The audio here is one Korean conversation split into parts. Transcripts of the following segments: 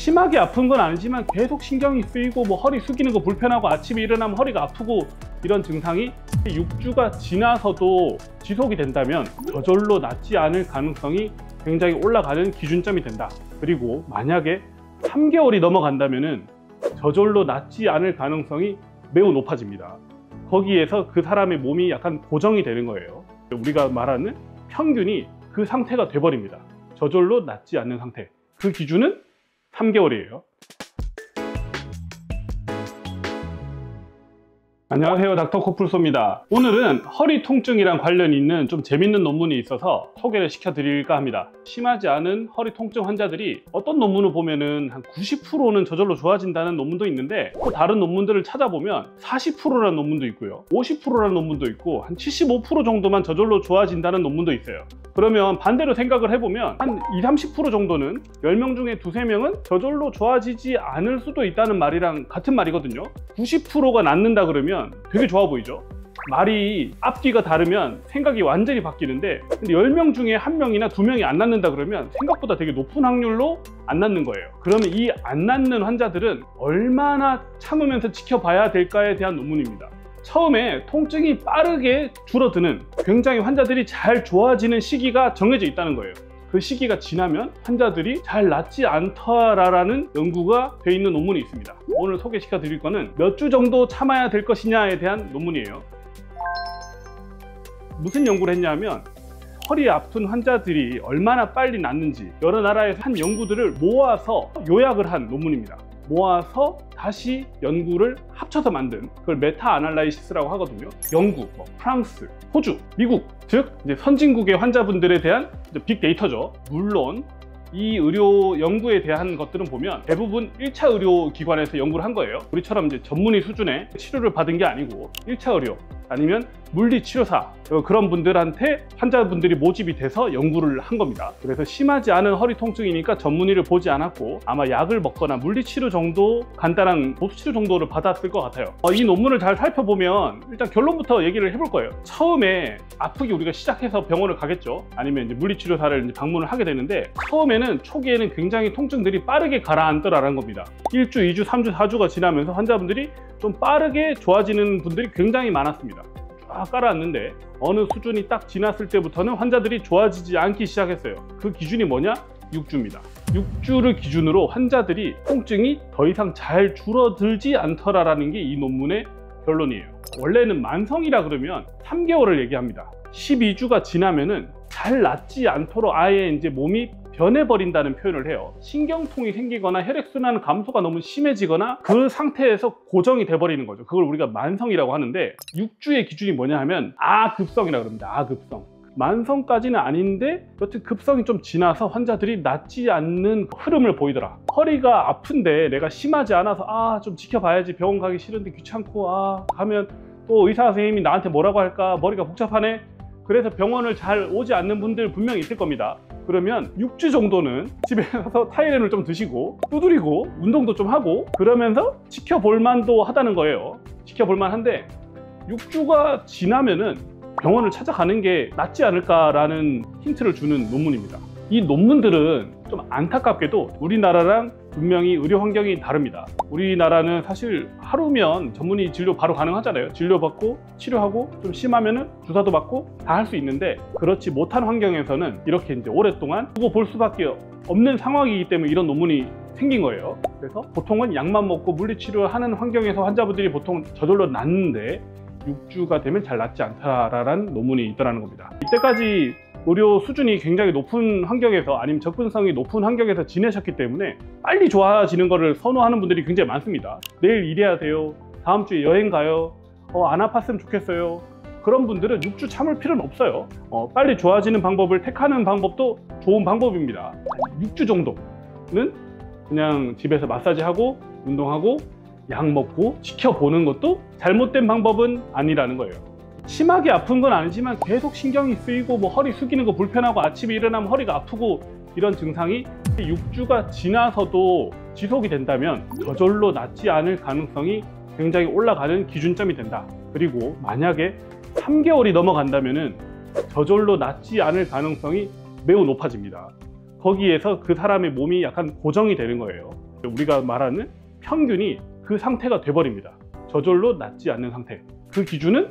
심하게 아픈 건 아니지만 계속 신경이 쓰이고 뭐 허리 숙이는 거 불편하고 아침에 일어나면 허리가 아프고 이런 증상이 6주가 지나서도 지속이 된다면 저절로 낫지 않을 가능성이 굉장히 올라가는 기준점이 된다. 그리고 만약에 3개월이 넘어간다면 저절로 낫지 않을 가능성이 매우 높아집니다. 거기에서 그 사람의 몸이 약간 고정이 되는 거예요. 우리가 말하는 평균이 그 상태가 돼버립니다. 저절로 낫지 않는 상태. 그 기준은 3개월이에요. 안녕하세요, 닥터 코풀소입니다. 오늘은 허리 통증이랑 관련이 있는 좀 재밌는 논문이 있어서 소개를 시켜드릴까 합니다. 심하지 않은 허리 통증 환자들이 어떤 논문을 보면은 한 90%는 저절로 좋아진다는 논문도 있는데, 또 다른 논문들을 찾아보면 40%라는 논문도 있고요, 50%라는 논문도 있고, 한 75% 정도만 저절로 좋아진다는 논문도 있어요. 그러면 반대로 생각을 해보면 한 20-30% 정도는 10명 중에 2-3명은 저절로 좋아지지 않을 수도 있다는 말이랑 같은 말이거든요. 90%가 낫는다 그러면 되게 좋아 보이죠? 말이 앞뒤가 다르면 생각이 완전히 바뀌는데, 근데 10명 중에 1명이나 2명이 안 낫는다 그러면 생각보다 되게 높은 확률로 안 낫는 거예요. 그러면 이 안 낫는 환자들은 얼마나 참으면서 지켜봐야 될까에 대한 논문입니다. 처음에 통증이 빠르게 줄어드는, 굉장히 환자들이 잘 좋아지는 시기가 정해져 있다는 거예요. 그 시기가 지나면 환자들이 잘 낫지 않더라라는 연구가 되어 있는 논문이 있습니다. 오늘 소개시켜 드릴 거는 몇 주 정도 참아야 될 것이냐에 대한 논문이에요. 무슨 연구를 했냐면, 허리 아픈 환자들이 얼마나 빨리 낫는지 여러 나라에서 한 연구들을 모아서 요약을 한 논문입니다. 모아서 다시 연구를 합쳐서 만든, 그걸 메타 아날라이시스라고 하거든요. 영국, 프랑스, 호주, 미국, 즉 이제 선진국의 환자분들에 대한 빅데이터죠. 물론 이 의료 연구에 대한 것들은 보면 대부분 1차 의료기관에서 연구를 한 거예요. 우리처럼 이제 전문의 수준의 치료를 받은 게 아니고 1차 의료 아니면 물리치료사, 그런 분들한테 환자분들이 모집이 돼서 연구를 한 겁니다. 그래서 심하지 않은 허리 통증이니까 전문의를 보지 않았고, 아마 약을 먹거나 물리치료 정도, 간단한 보수치료 정도를 받았을 것 같아요. 이 논문을 잘 살펴보면 일단 결론부터 얘기를 해볼 거예요. 처음에 아프기 우리가 시작해서 병원을 가겠죠. 아니면 이제 물리치료사를 이제 방문을 하게 되는데, 처음에는 초기에는 굉장히 통증들이 빠르게 가라앉더라는 겁니다. 1주, 2주, 3주, 4주가 지나면서 환자분들이 좀 빠르게 좋아지는 분들이 굉장히 많았습니다. 쫙 깔아놨는데 어느 수준이 딱 지났을 때부터는 환자들이 좋아지지 않기 시작했어요. 그 기준이 뭐냐? 6주입니다. 6주를 기준으로 환자들이 통증이 더 이상 잘 줄어들지 않더라라는 게 이 논문의 결론이에요. 원래는 만성이라 그러면 3개월을 얘기합니다. 12주가 지나면은 잘 낫지 않도록 아예 이제 몸이 변해버린다는 표현을 해요. 신경통이 생기거나 혈액순환 감소가 너무 심해지거나 그 상태에서 고정이 돼버리는 거죠. 그걸 우리가 만성이라고 하는데, 6주의 기준이 뭐냐 하면 아급성이라고 합니다. 아급성. 만성까지는 아닌데 여튼 급성이 좀 지나서 환자들이 낫지 않는 흐름을 보이더라. 허리가 아픈데 내가 심하지 않아서 좀 지켜봐야지, 병원 가기 싫은데 귀찮고 가면 또 의사 선생님이 나한테 뭐라고 할까, 머리가 복잡하네. 그래서 병원을 잘 오지 않는 분들 분명히 있을 겁니다. 그러면 6주 정도는 집에 가서 타이레놀 좀 드시고 두드리고 운동도 좀 하고 그러면서 지켜볼 만도 하다는 거예요. 지켜볼 만한데 6주가 지나면은 병원을 찾아가는 게 낫지 않을까라는 힌트를 주는 논문입니다. 이 논문들은 좀 안타깝게도 우리나라랑 분명히 의료 환경이 다릅니다. 우리나라는 사실 하루면 전문의 진료 바로 가능하잖아요. 진료받고 치료하고 좀 심하면은 주사도 맞고 다 할 수 있는데, 그렇지 못한 환경에서는 이렇게 이제 오랫동안 두고 볼 수밖에 없는 상황이기 때문에 이런 논문이 생긴 거예요. 그래서 보통은 약만 먹고 물리치료하는 환경에서 환자분들이 보통 저절로 낫는데 6주가 되면 잘 낫지 않다라는 논문이 있더라는 겁니다. 이때까지 의료 수준이 굉장히 높은 환경에서, 아니면 접근성이 높은 환경에서 지내셨기 때문에 빨리 좋아지는 것을 선호하는 분들이 굉장히 많습니다. 내일 일해야 돼요, 다음 주에 여행 가요, 안 아팠으면 좋겠어요. 그런 분들은 6주 참을 필요는 없어요. 빨리 좋아지는 방법을 택하는 방법도 좋은 방법입니다. 6주 정도는 그냥 집에서 마사지하고 운동하고 약 먹고 지켜보는 것도 잘못된 방법은 아니라는 거예요. 심하게 아픈 건 아니지만 계속 신경이 쓰이고 뭐 허리 숙이는 거 불편하고 아침에 일어나면 허리가 아프고 이런 증상이 6주가 지나서도 지속이 된다면 저절로 낫지 않을 가능성이 굉장히 올라가는 기준점이 된다. 그리고 만약에 3개월이 넘어간다면 저절로 낫지 않을 가능성이 매우 높아집니다. 거기에서 그 사람의 몸이 약간 고정이 되는 거예요. 우리가 말하는 평균이 그 상태가 돼버립니다. 저절로 낫지 않는 상태. 그 기준은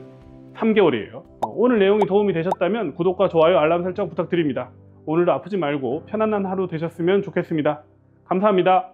3개월이에요. 오늘 내용이 도움이 되셨다면 구독과 좋아요, 알람 설정 부탁드립니다. 오늘도 아프지 말고 편안한 하루 되셨으면 좋겠습니다. 감사합니다.